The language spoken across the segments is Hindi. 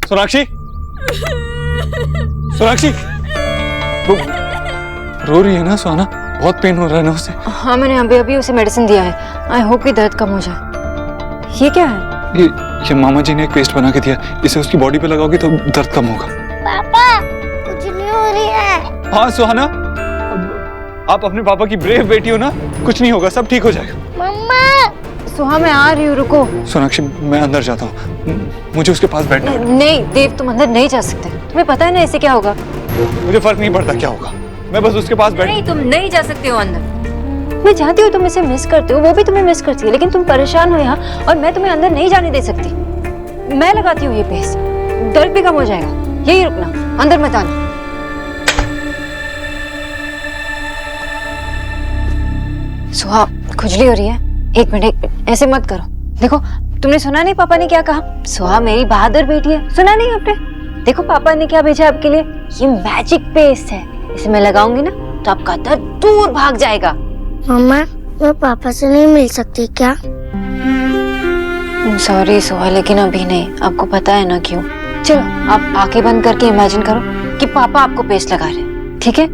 सोनाक्षी, सोनाक्षी, रो रही है ना सुहाना? बहुत पेन हो रहा है ना उसे? हाँ, मैंने अभी अभी उसे मेडिसिन दिया है। आई होप कि दर्द कम हो जाए। ये क्या है? ये मामा जी ने एक पेस्ट बना के दिया, इसे उसकी बॉडी पे लगाओगे तो दर्द कम होगा। पापा खुजली हो रही है। हाँ सुहाना, आप अपने पापा की ब्रेव बेटी हो ना, कुछ नहीं होगा, सब ठीक हो जाएगा। मम्मा सुहा, मैं आ रही हूँ, रुको। सोनाक्षी, मैं अंदर जाता हूँ, मुझे उसके पास बैठना है। नहीं देव, तुम अंदर नहीं जा सकते। तुम्हें पता है ना इससे क्या होगा। मुझे फर्क नहीं पड़ता क्या होगा, मैं बस उसके पास बैठ। नहीं, तुम नहीं जा सकते हो अंदर। मैं जानती हूँ तुम इसे मिस करते हो, वो भी तुम्हें मिस करती है, लेकिन तुम परेशान हो यहाँ और मैं तुम्हें अंदर नहीं जाने दे सकती। मैं लगाती हूँ ये पेस्ट, दर्द भी कम हो जाएगा। यही रुकना, अंदर मत आना। सुहा, खुजली हो रही है। एक मिनट, ऐसे मत करो। देखो, तुमने सुना नहीं पापा ने क्या कहा? सुहा मेरी बहादुर बेटी है, सुना नहीं आपने? देखो पापा ने क्या भेजा आपके लिए। ये मैजिक पेस्ट है, इसे मैं लगाऊंगी ना तो आपका दर्द दूर भाग जाएगा। मम्मा, मैं पापा से नहीं मिल सकती क्या? सॉरी सुहा, लेकिन अभी नहीं। आपको पता है ना क्यों। चलो, आप आंखें बंद करके इमेजिन करो कि पापा आपको पेस्ट लगा रहे, ठीक है?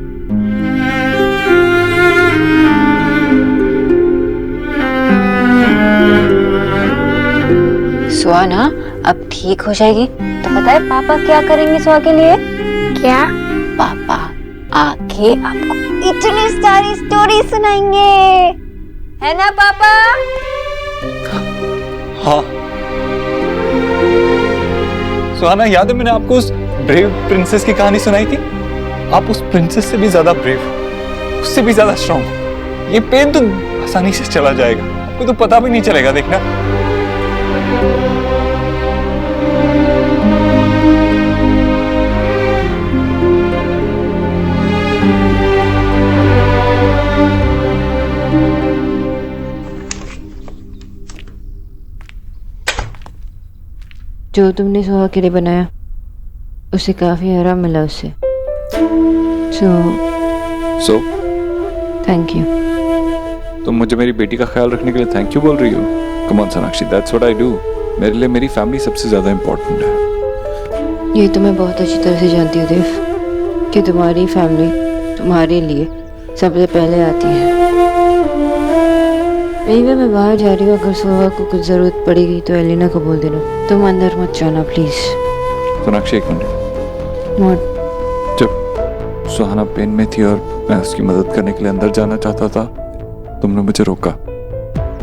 सुहा ना अब ठीक हो जाएगी। तो पता है पापा क्या करेंगे सुहा के लिए? क्या? पापा आके आपको इतनी सारी स्टोरी सुनाएंगे, है ना पापा? हाँ सुहाना, याद है मैंने आपको उस ब्रेव प्रिंसेस की कहानी सुनाई थी? आप उस प्रिंसेस से भी ज्यादा ब्रेव, उससे भी ज्यादा स्ट्रॉन्ग। ये पेन तो आसानी से चला जाएगा, आपको तो पता भी नहीं चलेगा, देखना। जो तुमने सुहा के लिए बनाया उसे काफी आराम मिला उससे। So thank you. तुम मुझे मेरी बेटी का ख्याल रखने के लिए थैंक यू बोल रही हो? Come on Sonakshi, that's what I do. मेरे लिए मेरी फैमिली सबसे ज्यादा इम्पोर्टेंट है। ये तो मैं बहुत अच्छी तरह से जानती हूँ देव कि तुम्हारी फैमिली तुम्हारे लिए सबसे पहले आती है। एनीवे, मैं बाहर जा रही हूँ। अगर सुहा को कुछ जरूरत पड़ेगी तो एलिना को बोल देना। तुम अंदर मत जाना प्लीज। सोनाक्षी, एक मिनट। जब सुहाना पेन में थी और मैं उसकी मदद करने के लिए अंदर जाना चाहता था, तुमने मुझे रोका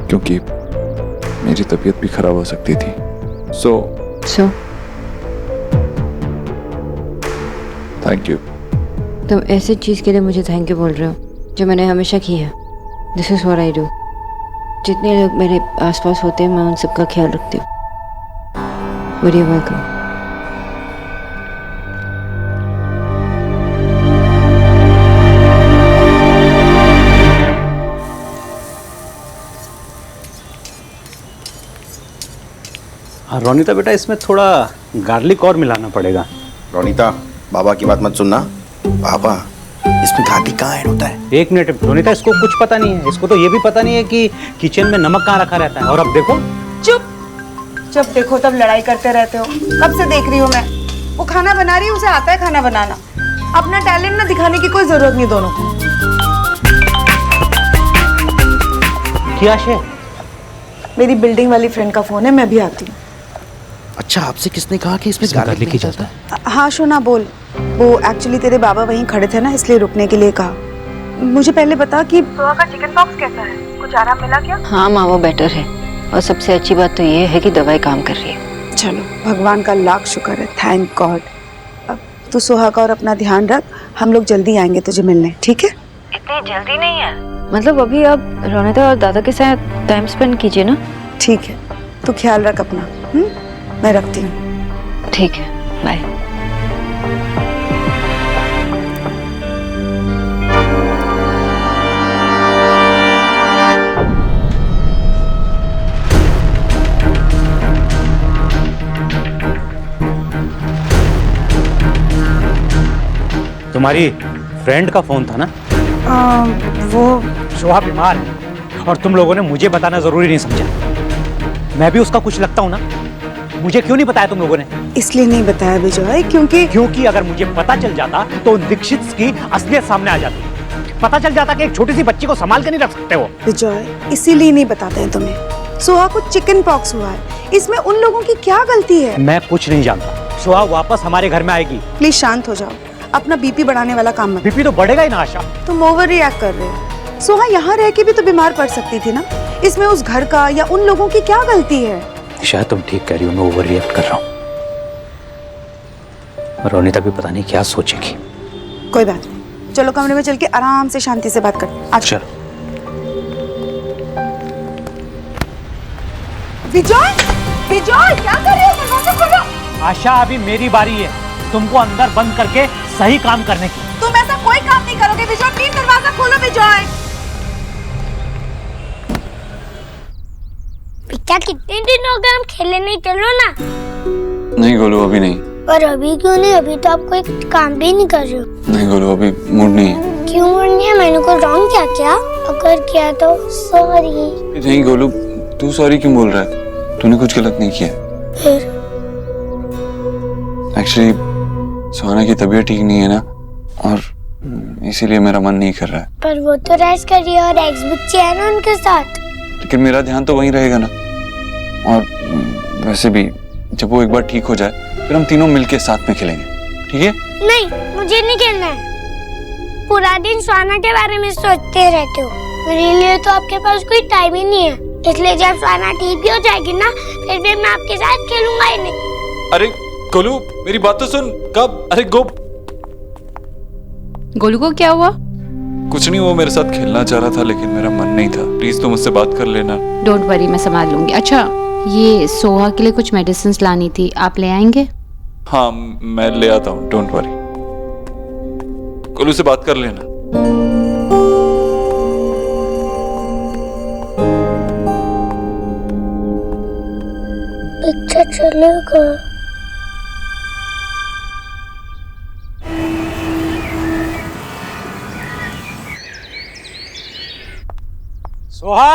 क्योंकि मेरी तबीयत भी खराब हो सकती थी। So thank you. तुम ऐसी चीज के लिए मुझे थैंक यू बोल रहे हो जो मैंने हमेशा की है। This is what I do. जितने लोग मेरे आसपास होते हैं मैं उन सबका ख्याल रखती हूँ। Very welcome. रोनिता बेटा, इसमें थोड़ा गार्लिक और मिलाना पड़ेगा। रोनिता, बाबा की बात मत सुनना। पापा, इसमें गार्लिक कहाँ ऐड होता है? एक मिनट रोनिता, इसको कुछ पता नहीं है। इसको तो ये भी पता नहीं है कि किचन में नमक कहाँ रखा रहता है। और अब देखो। चुप, जब देखो तब लड़ाई करते रहते हो। कब से देख रही हूँ मैं। वो खाना बना रही है, उसे आता है खाना बनाना। अपना टैलेंट ना दिखाने की कोई जरूरत नहीं दोनों को। क्या है? मेरी बिल्डिंग वाली फ्रेंड का फोन है, मैं भी आती हूँ। अच्छा, आपसे किसने कहा कि इसमें गार्लिक ही चलता है? हाँ शोना, बोल। वो एक्चुअली तेरे बाबा वहीं खड़े थे ना, इसलिए रुकने के लिए कहा। मुझे पहले बता कि सुहा का चिकन पॉक्स कैसा है, कुछ आराम मिला क्या? हाँ माँ, वो बेटर है और सबसे अच्छी बात तो ये है कि दवाई काम कर रही है। चलो, भगवान का लाख शुक्र है, थैंक गॉड। अब तू सुहा का और अपना ध्यान रख। हम लोग जल्दी आएंगे तुझे मिलने, ठीक है? इतनी जल्दी नहीं है, मतलब अभी आप रोनिता और दादा के साथ टाइम स्पेंड कीजिए ना। ठीक है, तू ख्याल रख अपना। मैं रखती हूँ। ठीक है, बाय। तुम्हारी फ्रेंड का फोन था ना? वो सुहा बीमार है और तुम लोगों ने मुझे बताना जरूरी नहीं समझा। मैं भी उसका कुछ लगता हूँ ना। मुझे क्यों नहीं बताया तुम लोगों ने? इसलिए नहीं बताया विजय क्योंकि अगर मुझे पता चल जाता तो उन दीक्षित की असलियत सामने आ जाती। पता चल जाता कि एक छोटी सी बच्ची को संभाल कर नहीं रख सकते हो। विजय इसीलिए नहीं बताते हैं तुम्हें। सुहा को चिकन पॉक्स हुआ है, इसमें उन लोगों की क्या गलती है? मैं कुछ नहीं जानता। सुहा वापस हमारे घर में आएगी। प्लीज शांत हो जाओ, अपना बीपी बढ़ाने वाला काम मत। बीपी तो बढ़ेगा ही ना आशा। तुम ओवर रिएक्ट कर रहे हो। सुहा यहाँ रह के भी तो बीमार पड़ सकती थी ना, इसमें उस घर का या उन लोगों की क्या गलती है? शायद तुम ठीक कह रही हो, मैं ओवर रिएक्ट कर रहा हूँ। रोनिता भी पता नहीं क्या सोचेगी। कोई बात नहीं, चलो कमरे में चल के आराम से शांति से बात करते हैं। अच्छा विजय, विजय क्या कर रहे हो? दरवाजा खोलो। आशा अभी मेरी बारी है तुमको अंदर बंद करके सही काम करने की। तुम ऐसा कोई काम नहीं करोगे विजय, प्लीज दरवाजा खोलो विजय। बेटा कितने दिन हो गए हम खेले नहीं, चलो ना। नहीं गोलू, अभी नहीं। पर अभी क्यों नहीं? अभी तो आप कोई काम भी नहीं कर रहे हो। नहीं गोलू, अभी मूड नहीं है। क्यों मूड नहीं है? मैंने कोई रॉन्ग क्या? अगर किया तो सॉरी। नहीं गोलू, तू सॉरी क्यों बोल रहा है? तूने कुछ गलत नहीं किया। फिर एक्चुअली सुहाना की तबीयत ठीक नहीं है ना, और इसीलिए मेरा मन नहीं कर रहा है। पर वो तो रेस्ट कर रही है और एग्स बच्चे हैं ना उनके साथ। लेकिन मेरा ध्यान तो वहीं रहेगा ना। और वैसे भी जब वो एक बार ठीक हो जाए फिर हम तीनों मिलके साथ में खेलेंगे, ठीक है? नहीं, मुझे नहीं खेलना है। पूरा दिन सुहाना के बारे में सोचते रहते हो। मेरे लिए तो आपके पास कोई टाइम ही नहीं है, इसलिए जब सुहाना ठीक भी हो जाएगी ना, फिर भी मैं आपके साथ खेलूंगा ही नहीं। अरे गोलू, मेरी बात तो सुन। कब? अरे गोलू को क्या हुआ? कुछ नहीं, वो मेरे साथ खेलना चाह रहा था लेकिन मेरा मन नहीं था। प्लीज तुम मुझसे बात कर लेना। डोंट वरी, मैं संभाल लूंगी। अच्छा, ये सोहा के लिए कुछ मेडिसिन लानी थी, आप ले आएंगे? हाँ, मैं ले आता हूँ, डोंट वरी। गोलू से बात कर लेना। अच्छा चलेगा। सोहा,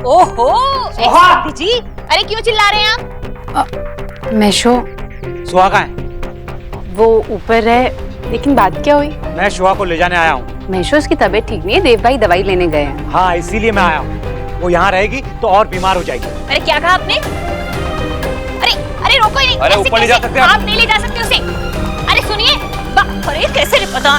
ओहो सोहा! जी, अरे क्यों चिल्ला रहे हैं आप? मैशो, सोहा कहाँ है? वो ऊपर है, लेकिन बात क्या हुई? मैं सोहा को ले जाने आया हूँ। मैशो उसकी तबीयत ठीक नहीं है, देव भाई दवाई लेने गए हैं। हाँ, इसीलिए मैं आया हूँ। वो यहाँ रहेगी तो और बीमार हो जाएगी। अरे क्या कहा आपने? अरे अरे रोको ही नहीं। अरे ऊपर ले जा सकते हैं आप नहीं ले जा सकते उसे। अरे सुनिए, अरे कैसे रे पता।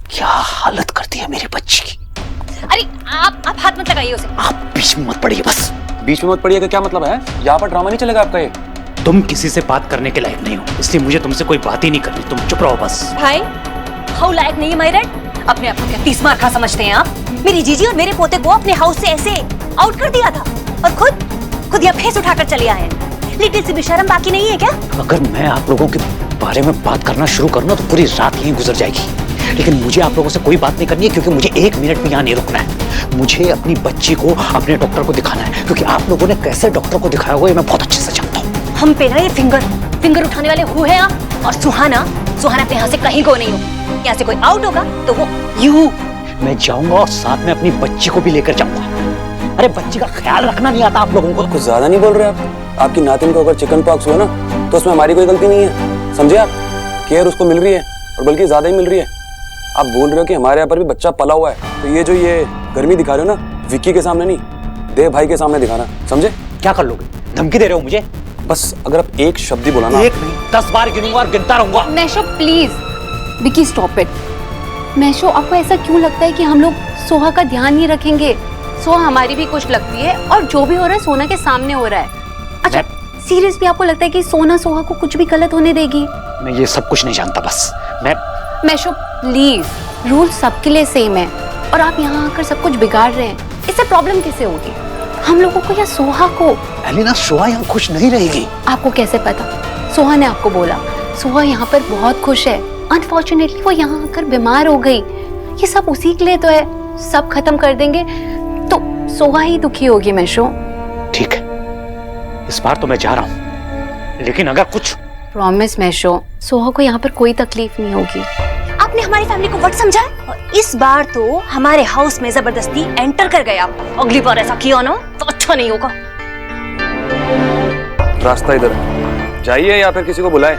क्या हालत कर दी है मेरी बच्ची की। अरे आप हाथ मत लगाइए उसे। आप बीच में मत पड़िए बस। बीच में मत पड़िए का क्या मतलब है? यहाँ पर ड्रामा नहीं चलेगा आपका ये। तुम किसी से बात करने के लायक नहीं हो, इसलिए मुझे तुमसे कोई बात ही नहीं करनी। तुम चुप रहो बस। भाई, हाउ लायक नहीं है माय राइट? अपने आप को क्या 30 मार खा समझते हैं आप? मेरी जीजी और मेरे पोते को अपने हाउस से ऐसे आउट कर दिया था और खुद यहाँ फेस उठाकर चले आए हैं। लिटिल सी भी शर्म बाकी नहीं है क्या? अगर मैं आप लोगों के बारे में बात करना शुरू करना तो पूरी रात यहीं गुजर जाएगी। लेकिन मुझे आप लोगों से कोई बात नहीं करनी है, क्योंकि मुझे 1 मिनट भी यहाँ नहीं रुकना है। मुझे अपनी बच्ची को अपने डॉक्टर को दिखाना है, क्योंकि आप लोगों ने कैसे डॉक्टर को दिखाया हुआ ये मैं बहुत अच्छे से जानता हूँ। हम पे ना ये फिंगर उठाने वाले हु है आप? और सुहाना पे यहाँ से कहीं को नहीं हो। यहाँ से कोई आउट होगा तो वो यू। मैं जाऊंगा और साथ में अपनी बच्ची को भी लेकर जाऊंगा। अरे बच्ची का ख्याल रखना नहीं आता आप लोगों को? कुछ ज्यादा नहीं बोल रहे आप? आपकी नातिन को अगर चिकन पॉक्स हुआ ना तो उसमें हमारी कोई गलती नहीं है, समझे आप? केयर उसको मिल रही है और बल्कि ज्यादा ही मिल रही है। आप बोल रहे हो कि हमारे यहाँ पर भी बच्चा पला हुआ है, तो ये जो ये गर्मी दिखा रहे हो ना, विक्की के सामने नहीं, देव भाई के सामने दिखाना, समझे? क्या कर लोगे? धमकी दे रहे हो मुझे? बस अगर आप एक शब्द ही बोला ना। एक नहीं 10 बार गिनूंगा और गिनता रहूंगा। Masho please. Vicky stop it. Masho, आपको ऐसा क्यों लगता है कि हम लोग सोहा का ध्यान नहीं रखेंगे? सोहा हमारी भी कुछ लगती है और जो भी हो रहा है सोना के सामने हो रहा है। अच्छा सीरियसली आपको लगता है कि सोना सोहा को कुछ भी गलत होने देगी? मैं ये सब कुछ नहीं जानता, बस मैशो प्लीज, रूल सबके लिए सेम है और आप यहाँ आकर सब कुछ बिगाड़ रहे हैं। इससे प्रॉब्लम कैसे होगी? हम लोगों को या सोहा को? एलिना, सोहा यहाँ खुश नहीं रहेगी। आपको कैसे पता? सोहा ने आपको बोला। सोहा यहाँ पर बहुत खुश है। अनफॉर्चुनेटली वो यहाँ आकर बीमार हो गई। ये सब उसी के लिए तो है। सब खत्म कर देंगे तो सोहा ही दुखी होगी। मैशो ठीक है, इस बार तो मैं जा रहा हूँ, लेकिन अगर कुछ प्रॉमिस मैशो, सोहा को यहाँ पर कोई तकलीफ नहीं होगी। आपने हमारी फैमिली को वट समझा और इस बार तो हमारे हाउस में जबरदस्ती एंटर कर गए आप। अगली बार ऐसा किया ना तो अच्छा नहीं होगा। रास्ता इधर है, जाइए या फिर किसी को बुलाए।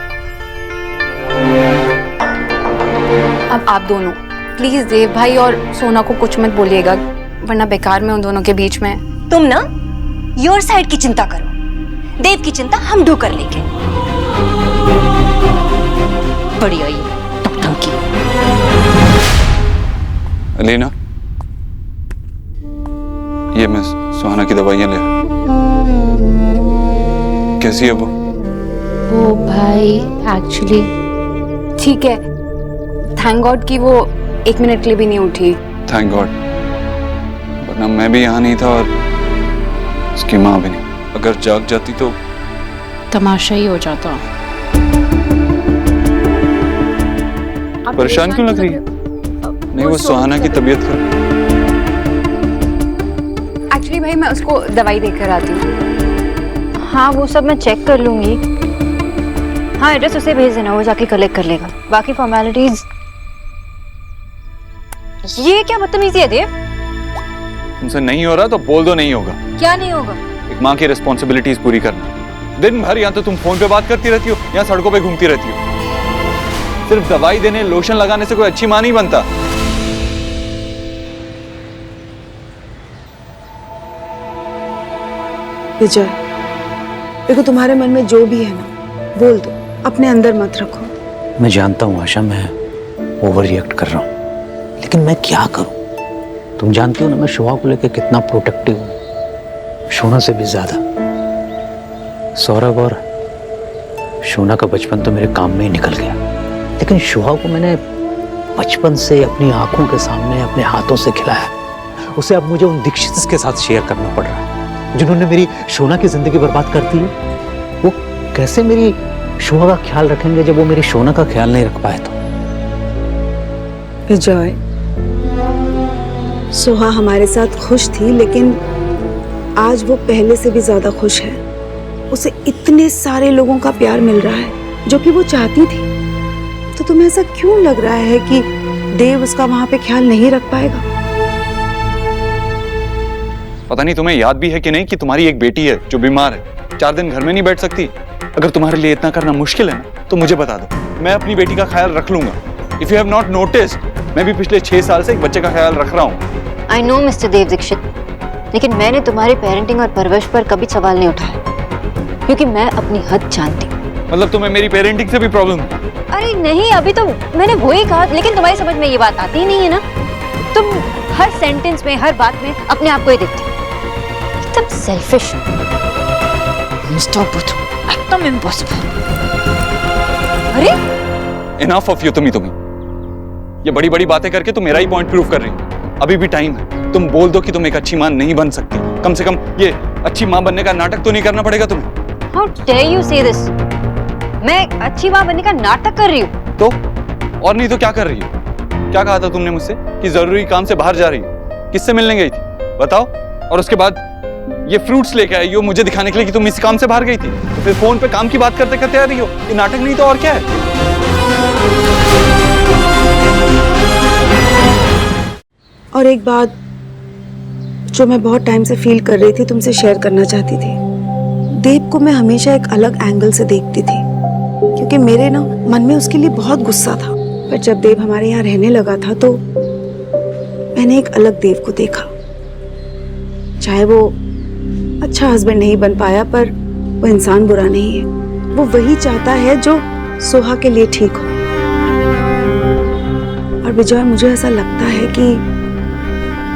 अब आप दोनों प्लीज देव भाई और सोना को कुछ मत बोलिएगा, वरना बेकार में उन दोनों के बीच में। तुम ना योर साइड की चिंता करो, देव की चिंता हम दो कर लेंगे। बढ़िया ये टकटकी। एलिना, ये मैं सुहाना की दवाइयां ले। कैसी है वो? भाई एक्चुअली ठीक है, थैंक गॉड कि वो 1 मिनट के लिए भी नहीं उठी। थैंक गॉड, वरना मैं भी यहाँ नहीं था और उसकी माँ भी नहीं। अगर जाग जाती तो तमाशा ही हो जाता। परेशान क्यों लग रही है? नहीं, वो सुहाना की तबीयत खराब। एक्चुअली भाई मैं उसको दवाई देकर आती हूँ। हाँ वो सब मैं चेक कर लूंगी। हाँ एड्रेस उसे भेज देना, वो जाके कलेक्ट कर लेगा। बाकी फॉर्मेलिटीज। ये क्या बदतमीजी है देव? तुमसे नहीं हो रहा तो बोल दो नहीं होगा। क्या नहीं होगा? एक माँ की रिस्पॉन्सिबिलिटीज पूरी करना। दिन भर या तो तुम फोन पे बात करती रहती हो या सड़कों पे घूमती रहती हो। सिर्फ दवाई देने, लोशन लगाने से कोई अच्छी माँ नहीं बनता। विजय, देखो तुम्हारे मन में जो भी है ना बोल दो, अपने अंदर मत रखो। मैं जानता हूँ आशा, मैं ओवर रिएक्ट कर रहा हूँ, लेकिन मैं क्या करूँ? तुम जानती हो ना मैं शोभा को लेकर कितना प्रोटेक्टिव हूँ, शोना से भी ज्यादा। सौरभ और शोना का बचपन तो मेरे काम में ही निकल गया, लेकिन शोभा को मैंने बचपन से अपनी आंखों के सामने अपने हाथों से खिलाया। उसे अब मुझे उन दीक्षित के साथ शेयर करना पड़ रहा है जिन्होंने मेरी शोना की जिंदगी बर्बाद कर दी है। वो कैसे मेरी शोभा का ख्याल रखेंगे जब वो मेरी शोना का ख्याल नहीं रख पाए तो? विजय, सोहा हमारे साथ खुश थी, लेकिन आज वो पहले से भी ज्यादा खुश है। उसे इतने सारे लोगों का प्यार मिल रहा है जो कि वो चाहती थी। तो तुम्हें ऐसा क्यों लग रहा है कि देव उसका वहां पे ख्याल नहीं रख पाएगा? पता नहीं तुम्हें याद भी है कि नहीं कि तुम्हारी एक बेटी है जो बीमार है, 4 दिन घर में नहीं बैठ सकती। अगर तुम्हारे लिए इतना करना मुश्किल है ना तो मुझे बता दो, मैं अपनी बेटी का ख्याल रख लूंगा। If you have not noticed, मैं भी पिछले 6 साल से एक बच्चे का ख्याल रख रहा हूँ। आई नो मिस्टर देव दीक्षित, लेकिन मैंने तुम्हारी पेरेंटिंग और परवरिश पर कभी सवाल नहीं उठाया, क्योंकि मैं अपनी हद जानती हूँ। मतलब तुम्हें मेरी पेरेंटिंग से भी प्रॉब्लम है? अरे नहीं, अभी तो मैंने वही कहा, लेकिन तुम्हारी समझ में ये बात आती ही नहीं है ना। तुम हर सेंटेंस में, हर बात में अपने आप को ही देखते हो। एकदम सेल्फिश, मिस्टर बुध, एकदम इम्पॉसिबल। अरे इनफ ऑफ यू तुम्ही। ये बड़ी बड़ी बातें करके तुम मेरा ही पॉइंट प्रूव कर रही हो। अभी भी टाइम है, तुम बोल दो कि तुम एक अच्छी माँ नहीं बन सकती। कम से कम ये अच्छी माँ बनने का नाटक तो नहीं करना पड़ेगा तुम्हें। हाउ डेयर यू से दिस? मैं अच्छी माँ बनने का नाटक कर रही हूँ? तो और नहीं तो क्या कर रही हो? क्या कहा था तुमने मुझसे कि जरूरी काम से बाहर जा रही हो? किससे मिलने गई थी बताओ? और उसके बाद ये फ्रूट्स लेके आई हो मुझे दिखाने के लिए कि तुम इस काम से बाहर गई थी। तो फिर फोन पे काम की बात करते करते आ रही हो। ये नाटक नहीं तो और क्या है? और एक बात जो मैं बहुत टाइम से फील कर रही थी, तुमसे शेयर करना चाहती थी। देव को मैं हमेशा एक अलग एंगल से देखती थी, क्योंकि मेरे ना मन में उसके लिए बहुत गुस्सा था। पर जब देव हमारे यहाँ रहने लगा था तो मैंने एक अलग देव को देखा। चाहे वो अच्छा हस्बैंड नहीं बन पाया, पर वो इंसान बुरा नहीं है। वो वही चाहता है जो सोहा के लिए ठीक हो। विजय, मुझे ऐसा लगता है कि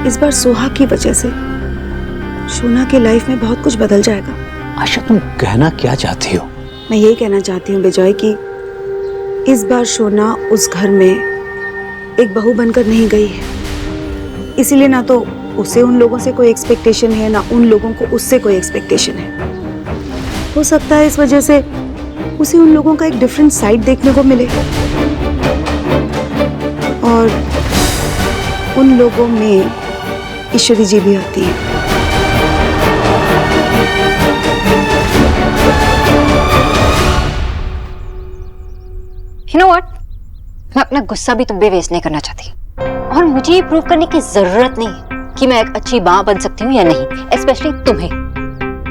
इस बार सोहा की वजह से शोना के लाइफ में बहुत कुछ बदल जाएगा। आशा, तुम कहना क्या चाहती हो? मैं यही कहना चाहती हूँ विजय कि इस बार शोना उस घर में एक बहू बनकर नहीं गई है, इसीलिए ना तो उसे उन लोगों से कोई एक्सपेक्टेशन है, ना उन लोगों को उससे कोई एक्सपेक्टेशन है। हो सकता है इस वजह से उसे उन लोगों का एक डिफरेंट साइड देखने को मिले, और उन लोगों में ईश्वरी जी भी आती है। You know what? मैं अपना गुस्सा भी तुम पे वेस्ट नहीं करना चाहती, और मुझे ये प्रूव करने की जरूरत नहीं है कि मैं एक अच्छी माँ बन सकती हूँ या नहीं, स्पेशली तुम्हें।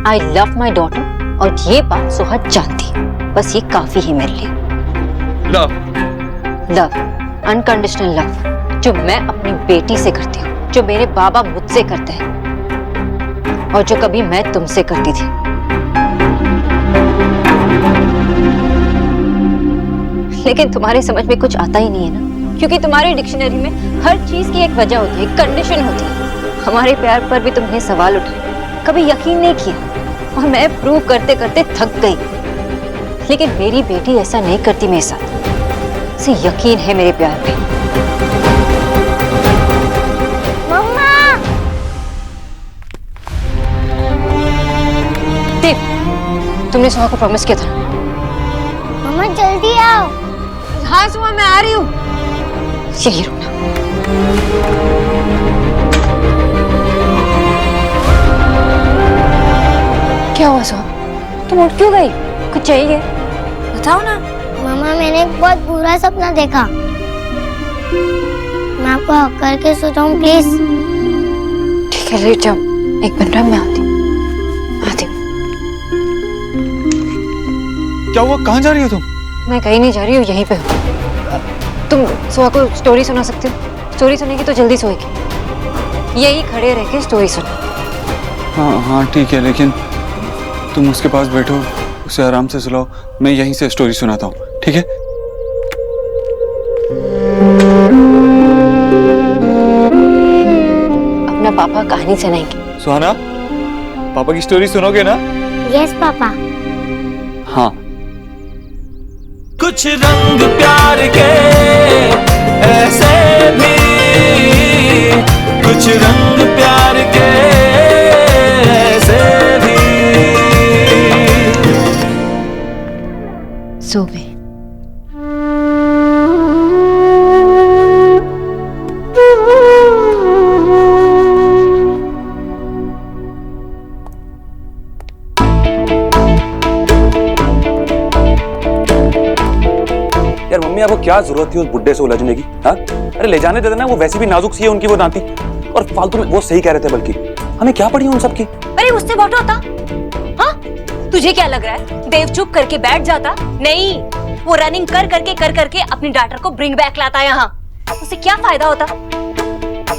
आई लव माई डॉटर, और ये बात सोहा जानती है, बस ये काफी है मेरे लिए। लव, लव, अनकंडीशनल लव, जो मैं अपनी बेटी से करती हूँ, जो मेरे बाबा मुझसे करते हैं, और जो कभी मैं तुमसे करती थी। लेकिन तुम्हारे समझ में कुछ आता ही नहीं है ना, क्योंकि तुम्हारी डिक्शनरी में हर चीज की एक वजह होती है, कंडीशन होती है। हमारे प्यार पर भी तुमने सवाल उठाए, कभी यकीन नहीं किया, और मैं प्रूव करते करते थक गई। लेकिन मेरी बेटी ऐसा नहीं करती मेरे साथ, उसे यकीन है मेरे प्यार पे। मम्मा! देव, तुमने सोहा को प्रॉमिस किया था। मम्मा जल्दी आओ। हाँ सोहा, मैं आ रही हूँ। यही रुकना। क्या हुआ सोहा? तुम उठ क्यों गई? कुछ चाहिए? बताओ ना। मम्मा, मैंने एक बहुत बुरा सपना देखा। मैं आपको हक करके सोता हूँ, प्लीज। ठीक है, लेट जाओ, एक मिनट में आती हूँ। क्या हुआ? कहाँ जा रही हो तुम? मैं कहीं नहीं जा रही हूँ, यहीं पे हूँ। तुम सोहा को स्टोरी सुना सकते हो? स्टोरी सुनेगी तो जल्दी सोएगी। यही खड़े रह के स्टोरी सुनो। हाँ हाँ ठीक है, लेकिन तुम उसके पास बैठो, उसे आराम से सुलाओ, मैं यहीं से स्टोरी सुनाता हूँ, ठीक है? अपना पापा कहानी सुनाएंगे। सुहाना, पापा की स्टोरी सुनोगे ना? Yes papa. हाँ। कुछ रंग प्यार के ऐसे भी, कुछ रंग प्यार के ऐसे भी। सो गए। यार मम्मी, आपको क्या जरूरत थी उस बुड्ढे से उलझने की? हाँ, अरे ले जाने देते ना, वो वैसी भी नाजुक सी है उनकी वो नाती, और फालतू में वो सही कह रहे थे, बल्कि हमें क्या पड़ी उन सबकी। अरे उससे बहुत होता। हाँ, तुझे क्या लग रहा है देव चुप करके बैठ जाता? नहीं, वो रनिंग कर करके अपनी डॉटर को ब्रिंग बैक लाता यहाँ। उससे क्या फायदा होता?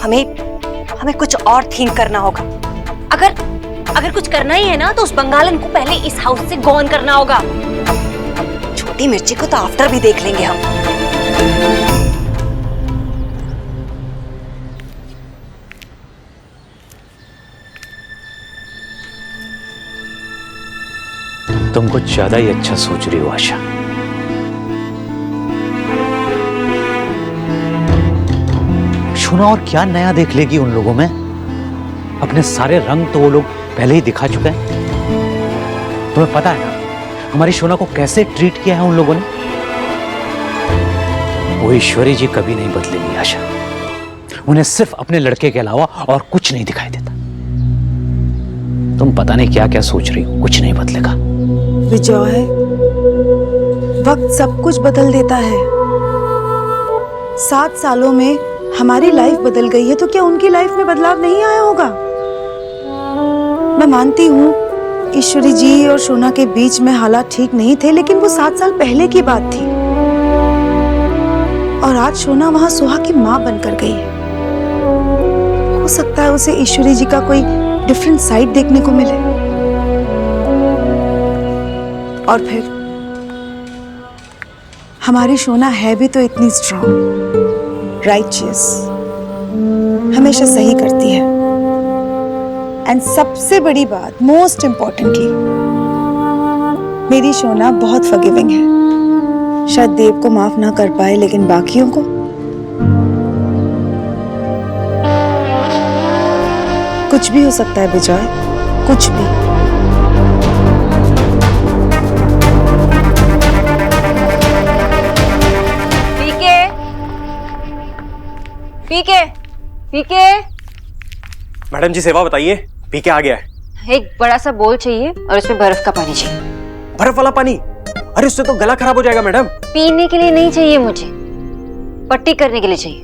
हमें कुछ और थिंक करना होगा। अगर कुछ करना ही है ना, तो उस बंगालन को पहले इस हाउस से गॉन करना होगा। छोटी मिर्ची को तो आफ्टर भी देख लेंगे हम। तुम कुछ ज्यादा ही अच्छा सोच रही हो आशा। शोना और क्या नया देख लेगी उन लोगों में? अपने सारे रंग तो वो लोग पहले ही दिखा चुके हैं। तुम्हें पता है ना हमारी शोना को कैसे ट्रीट किया है उन लोगों ने? वो ईश्वरी जी कभी नहीं बदलेंगी आशा। उन्हें सिर्फ अपने लड़के के अलावा और कुछ नहीं दिखाई देता। तुम पता नहीं क्या क्या सोच रही हो, कुछ नहीं बदलेगा। विजय, वक्त सब कुछ बदल देता है। 7 सालों में हमारी लाइफ बदल गई है, तो क्या उनकी लाइफ में बदलाव नहीं आया होगा? मैं मानती हूँ ईश्वरी जी और शोना के बीच में हालात ठीक नहीं थे, लेकिन वो 7 साल पहले की बात थी, और आज शोना वहां सोहा की माँ बनकर गई है। हो सकता है उसे ईश्वरी जी का कोई डिफरेंट साइड देखने को मिले, और फिर हमारी शोना है भी तो इतनी स्ट्रांग, राइचियस, हमेशा सही करती है। एंड सबसे बड़ी बात, मोस्ट इम्पोर्टेंटली, मेरी शोना बहुत फॉरगिविंग है। शायद देव को माफ ना कर पाए, लेकिन बाकियों को कुछ भी हो सकता है विजय, कुछ भी। पीके, पीके। मैडम जी सेवा बताइए। पीके आ गया है। एक बड़ा सा बोल चाहिए और उसमें बर्फ का पानी चाहिए। बर्फ वाला पानी? अरे उससे तो गला खराब हो जाएगा मैडम। पीने के लिए नहीं चाहिए मुझे, पट्टी करने के लिए चाहिए।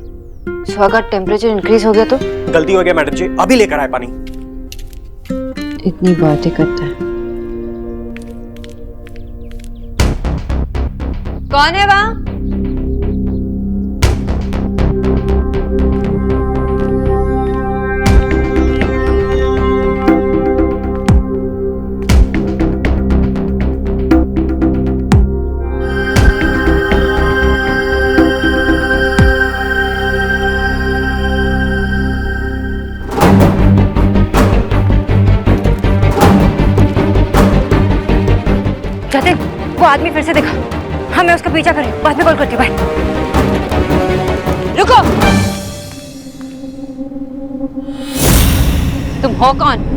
सुहा का टेम्परेचर इंक्रीज हो गया तो? गलती हो गया मैडम जी, अभी लेकर आए पानी। इतनी बातें करता है। कौन है वहां? जतिन, वो आदमी फिर से दिखा। हाँ, मैं उसका पीछा कर रही हूँ, बाद में कॉल करती हूँ। बाय। रुको, तुम हो कौन?